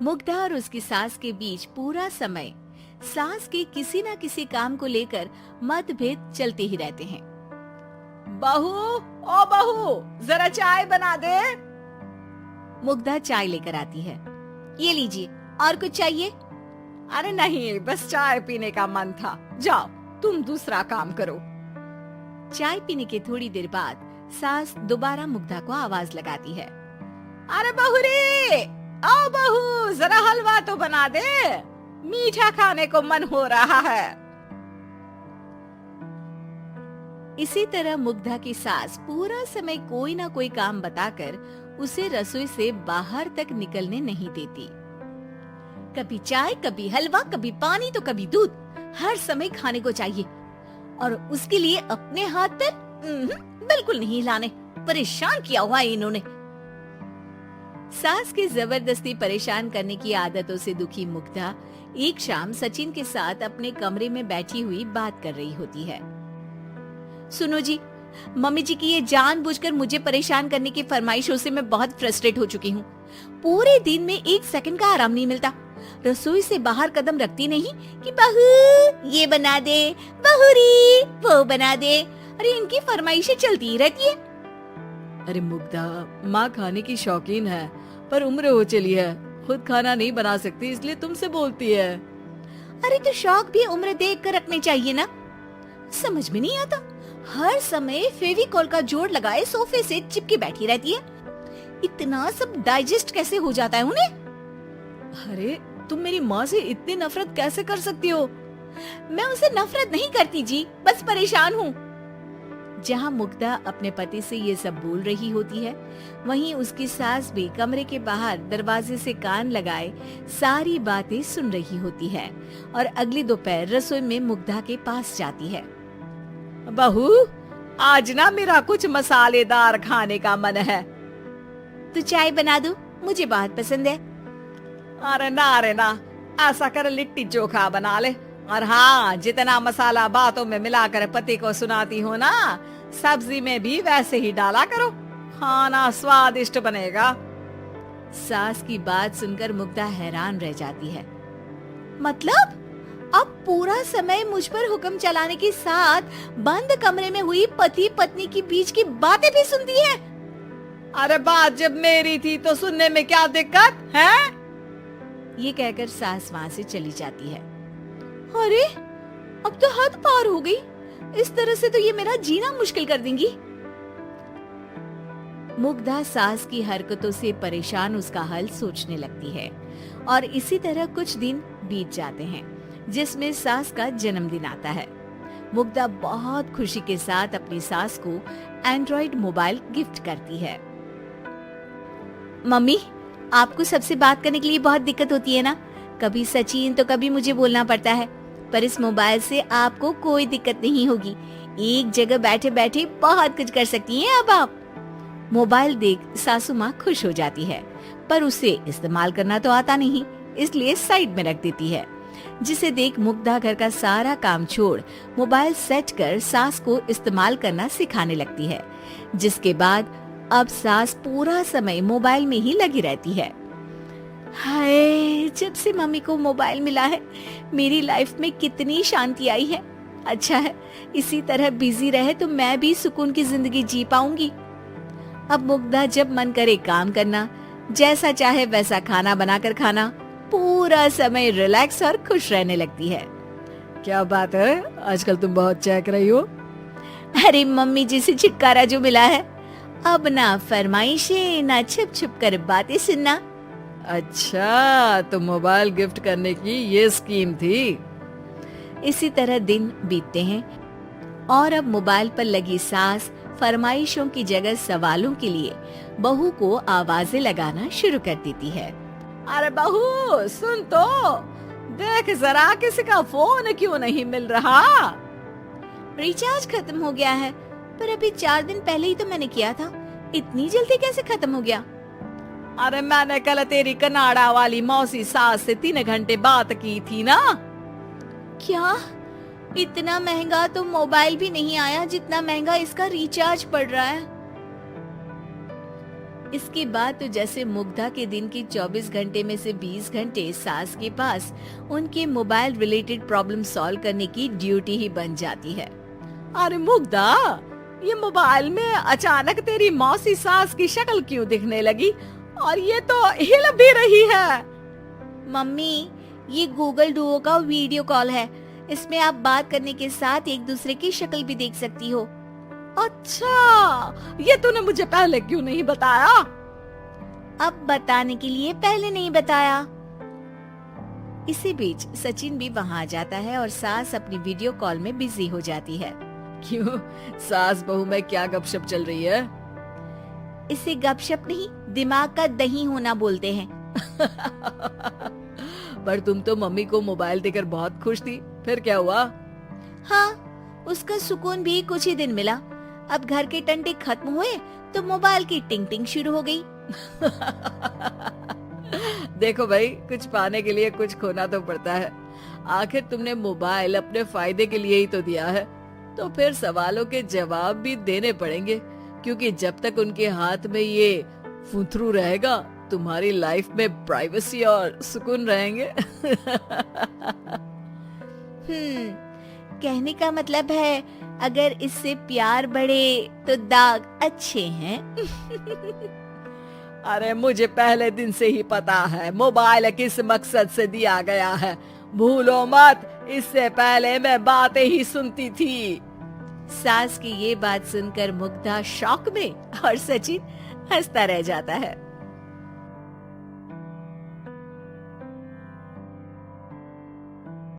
मुग्धा और उसकी सास के बीच पूरा समय सास के किसी न किसी काम को लेकर मतभेद चलते ही रहते हैं। बहू, ओ बहू, जरा चाय बना दे। मुग्धा चाय लेकर आती है। ये लीजिए, और कुछ चाहिए? अरे नहीं, बस चाय पीने का मन था। जाओ, तुम दूसरा काम करो। चाय पीने के थोड़ी देर बाद सास दोबारा मुग्धा को आवाज लगाती है। अरे बहू रे, आओ बहू, जरा हलवा तो बना दे, मीठा खाने को मन हो रहा है। इसी तरह मुग्धा की सास पूरा समय कोई ना कोई काम बताकर उसे रसोई से बाहर तक निकलने नहीं देती। कभी चाय, कभी हलवा, कभी पानी तो कभी दूध, हर समय खाने को चाहिए और उसके लिए अपने हाथ पर बिल्कुल नहीं हिलाने। परेशान किया हुआ है इन्होंने। सास की जबरदस्ती परेशान करने की आदतों से दुखी मुग्धा एक शाम सचिन के साथ अपने कमरे में बैठी हुई बात कर रही होती है। सुनो जी, मम्मी जी की ये जानबूझकर मुझे परेशान करने की फरमाइशों से मैं बहुत फ्रस्ट्रेट हो चुकी हूँ। पूरे दिन में 1 सेकंड का आराम नहीं मिलता। रसोई से बाहर कदम रखती नहीं कि बहू ये बना दे, बहुरी वो बना दे। अरे इनकी फरमाइशें चलती ही रहती है। अरे मुग्धा, माँ खाने की शौकीन है, पर उम्र हो चली है, खुद खाना नहीं बना सकती, इसलिए तुमसे बोलती है। अरे तो शौक भी उम्र देख कर रखने चाहिए ना। समझ में नहीं आता, हर समय फेविकॉल का जोड़ लगाए सोफे से चिपकी बैठी रहती है। इतना सब डाइजेस्ट कैसे हो जाता है उन्हें? अरे तुम मेरी माँ से इतनी नफरत कैसे कर सकती हो? मैं उसे नफरत नहीं करती जी, बस परेशान हूँ। जहाँ मुग्धा अपने पति से ये सब बोल रही होती है, वहीं उसकी सास भी कमरे के बाहर दरवाजे से कान लगाए सारी बातें सुन रही होती है और अगली दोपहर रसोई में मुग्धा के पास जाती है। बहू, आज ना मेरा कुछ मसालेदार खाने का मन है। तो चाय बना दूं? मुझे बहुत पसंद है। अरे ना, ऐसा कर लिट्टी चोखा बना ले। और हाँ, जितना मसाला बातों में मिलाकर पति को सुनाती हो ना, सब्जी में भी वैसे ही डाला करो, खाना स्वादिष्ट बनेगा। सास की बात सुनकर मुग्धा हैरान रह जाती है। मतलब अब पूरा समय मुझ पर हुक्म चलाने के साथ बंद कमरे में हुई पति पत्नी की बीच की बातें भी सुनती है? अरे बात जब मेरी थी तो सुनने में क्या दिक्कत है? ये कहकर सास वहाँ से चली जाती है। अरे अब तो हद पार हो गई, इस तरह से तो ये मेरा जीना मुश्किल कर देंगी। मुग्धा सास की हरकतों से परेशान उसका हल सोचने लगती है और इसी तरह कुछ दिन बीत जाते हैं, जिसमें सास का जन्मदिन आता है। मुग्धा बहुत खुशी के साथ अपनी सास को एंड्रॉइड मोबाइल गिफ्ट करती है। मम्मी, आपको सबसे बात करने के लिए बहुत दिक्कत होती है ना? कभी सचिन तो कभी मुझे बोलना पड़ता है, पर इस मोबाइल से आपको कोई दिक्कत नहीं होगी। एक जगह बैठे बैठे बहुत कुछ कर सकती हैं अब आप। मोबाइल देख सासू माँ खुश हो जाती है, पर उसे इस्तेमाल करना तो आता नहीं, इसलिए साइड में रख देती है। जिसे देख मुग्धा घर का सारा काम छोड़ मोबाइल सेट कर सास को इस्तेमाल करना सिखाने लगती है, जिसके बाद अब सास पूरा समय मोबाइल में ही लगी रहती है। हाय, जब से मम्मी को मोबाइल मिला है मेरी लाइफ में कितनी शांति आई है। अच्छा है, इसी तरह बिजी रहे तो मैं भी सुकून की जिंदगी जी पाऊंगी। अब मुग्धा जब मन करे काम करना, जैसा चाहे वैसा खाना बनाकर खाना, पूरा समय रिलैक्स और खुश रहने लगती है। क्या बात है, आजकल तुम बहुत चहक रही हो। अरे मम्मी जी से छुटकारा जो मिला है, अब ना फरमाइशें ना छुप छुप कर बातें सुनना। अच्छा, तो मोबाइल गिफ्ट करने की ये स्कीम थी। इसी तरह दिन बीतते हैं और अब मोबाइल पर लगी सास फरमाइशों की जगह सवालों के लिए बहू को आवाजें लगाना शुरू कर देती है। अरे बहू सुन तो, देख जरा किसी का फोन क्यों नहीं मिल रहा? रिचार्ज खत्म हो गया है, पर अभी 4 दिन पहले ही तो मैंने किया था, इतनी जल्दी कैसे खत्म हो गया? अरे मैंने कल तेरी कनाडा वाली मौसी सास से 3 घंटे बात की थी ना। क्या? इतना महंगा तो मोबाइल भी नहीं आया जितना महंगा इसका रिचार्ज पड़ रहा है। इसके बाद तो जैसे मुग्धा के दिन के 24 घंटे में से 20 घंटे सास के पास उनके मोबाइल रिलेटेड प्रॉब्लम सॉल्व करने की ड्यूटी ही बन जाती है। अरे मुग्धा, ये मोबाइल में अचानक तेरी मौसी सास की शक्ल क्यों दिखने लगी और ये तो हिल भी रही है। मम्मी, ये गूगल डुओ का वीडियो कॉल है। इसमें आप बात करने के साथ एक दूसरे की शक्ल भी देख सकती हो। अच्छा, ये तूने मुझे पहले क्यों नहीं बताया? अब बताने के लिए पहले नहीं बताया। इसी बीच सचिन भी वहाँ आ जाता है और सास अपनी वीडियो कॉल में बिजी हो जाती है। क्यों, सास बहू में क्या गपशप चल रही है? इसे गपशप नहीं, दिमाग का दही होना बोलते हैं। पर तुम तो मम्मी को मोबाइल देकर बहुत खुश थी, फिर क्या हुआ? हाँ, उसका सुकून भी कुछ ही दिन मिला। अब घर के टंटे खत्म हुए तो मोबाइल की टिंग टिंग शुरू हो गई। देखो भाई, कुछ पाने के लिए कुछ खोना तो पड़ता है। आखिर तुमने मोबाइल अपने फायदे के लिए ही तो दिया है, तो फिर सवालों के जवाब भी देने पड़ेंगे, क्योंकि जब तक उनके हाथ में ये फुथरू रहेगा तुम्हारी लाइफ में प्राइवेसी और सुकून रहेंगे। कहने का मतलब है अगर इससे प्यार बढ़े तो दाग अच्छे हैं। अरे मुझे पहले दिन से ही पता है मोबाइल किस मकसद से दिया गया है। भूलो मत, इससे पहले मैं बातें ही सुनती थी। सास की ये बात सुनकर मुग्धा शॉक में और सचिन हंसता रह जाता है।